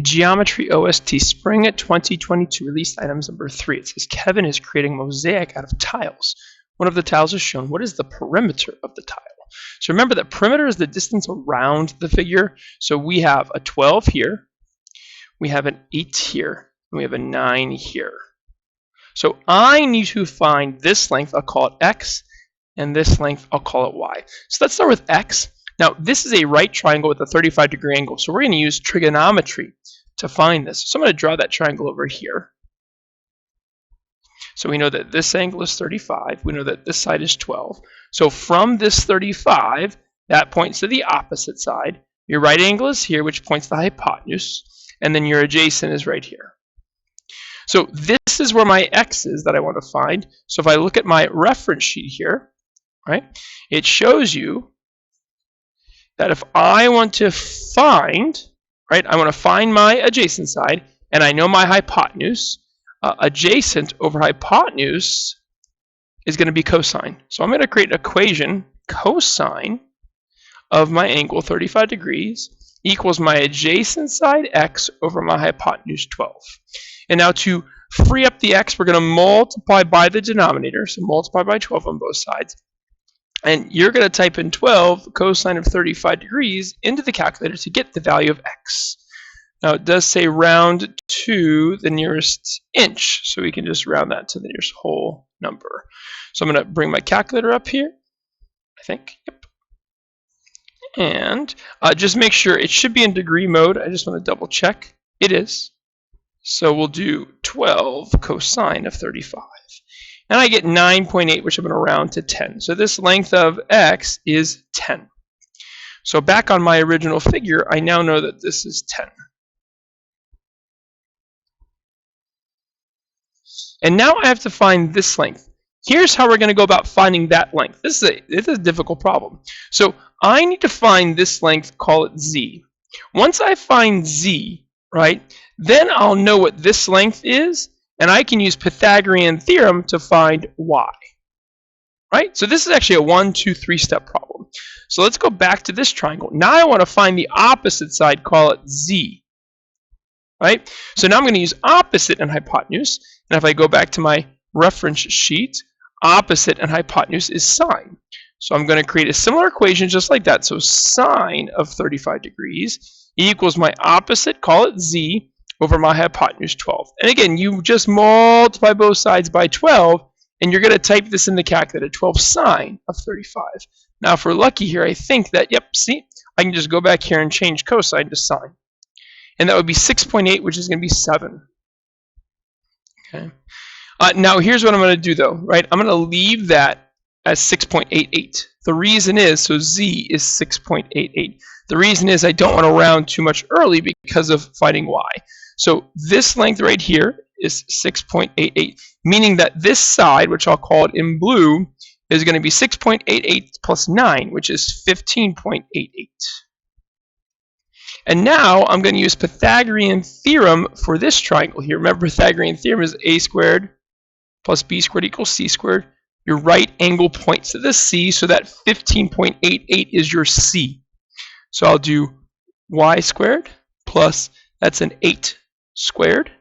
Geometry OST Spring 2022 release items number 3. It says Kevin is creating a mosaic out of tiles. One of the tiles is shown. What is the perimeter of the tile? So remember that perimeter is the distance around the figure. So we have a 12 here, we have an 8 here, and we have a 9 here. So I need to find this length, I'll call it X, and this length, I'll call it Y. So let's start with X. Now, this is a right triangle with a 35-degree angle, so we're going to use trigonometry to find this. So I'm going to draw that triangle over here. So we know that this angle is 35. We know that this side is 12. So from this 35, that points to the opposite side. Your right angle is here, which points to the hypotenuse, and then your adjacent is right here. So this is where my X is that I want to find. So if I look at my reference sheet here, right, it shows you that if I want to find, right, I want to find my adjacent side, and I know my hypotenuse, adjacent over hypotenuse is going to be cosine. So I'm going to create an equation, cosine of my angle 35 degrees equals my adjacent side x over my hypotenuse 12. And now to free up the x, we're going to multiply by the denominator, so multiply by 12 on both sides. And you're going to type in 12 cosine of 35 degrees into the calculator to get the value of x. Now it does say round to the nearest inch, so we can just round that to the nearest whole number. So I'm going to bring my calculator up here, I think. Yep. And just make sure it should be in degree mode. I just want to double check. It is. So we'll do 12 cosine of 35. And I get 9.8, which I'm going to round to 10. So this length of x is 10. So back on my original figure, I now know that this is 10. And now I have to find this length. Here's how we're going to go about finding that length. This is a difficult problem. So I need to find this length, call it z. Once I find z, right, then I'll know what this length is, and I can use Pythagorean theorem to find y. Right? So this is actually a 1, 2, 3 step problem. So let's go back to this triangle. Now I want to find the opposite side, call it z. Right? So now I'm going to use opposite and hypotenuse. And if I go back to my reference sheet, opposite and hypotenuse is sine. So I'm going to create a similar equation just like that. So sine of 35 degrees equals my opposite, call it z, over my hypotenuse 12. And again, you just multiply both sides by 12, and you're going to type this in the calculator, 12 sine of 35. Now if we're lucky here, I think that, yep, see, I can just go back here and change cosine to sine. And that would be 6.8, which is going to be 7. Okay. Now here's what I'm going to do though, right? I'm going to leave that as 6.88. The reason is, so z is 6.88. The reason is I don't want to round too much early because of finding y. So this length right here is 6.88, meaning that this side, which I'll call it in blue, is going to be 6.88 plus 9, which is 15.88. And now I'm going to use Pythagorean theorem for this triangle here. Remember, Pythagorean theorem is a squared plus b squared equals c squared. Your right angle points to the c, so that 15.88 is your c. So I'll do y squared plus, that's an 8 squared,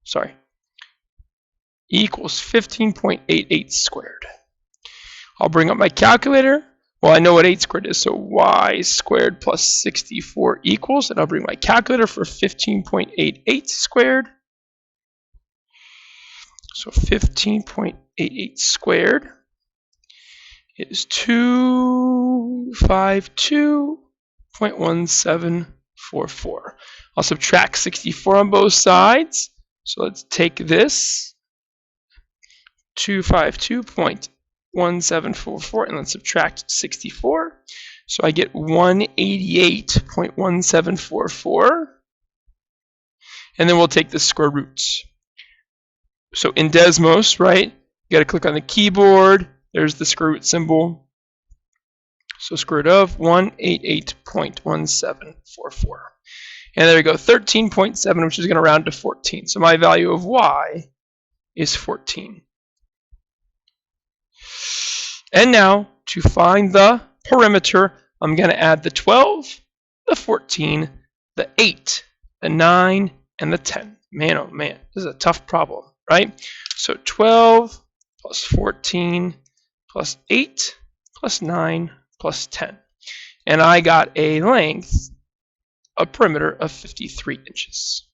sorry, equals 15.88 squared. I'll bring up my calculator. Well, I know what 8 squared is, so y squared plus 64 equals, and I'll bring my calculator for 15.88 squared. So 15.88 squared is 252.1744. I'll subtract 64 on both sides. So let's take this, 252.1744, and let's subtract 64. So I get 188.1744. And then we'll take the square roots. So in Desmos, right, you got to click on the keyboard. There's the square root symbol. So square root of 188.1744. And there we go, 13.7, which is going to round to 14. So my value of y is 14. And now, to find the perimeter, I'm going to add the 12, the 14, the 8, the 9, and the 10. Man, oh man, this is a tough problem, right? So 12 plus 14 plus 8 plus 9 plus 10. And I got a length, a perimeter of 53 inches.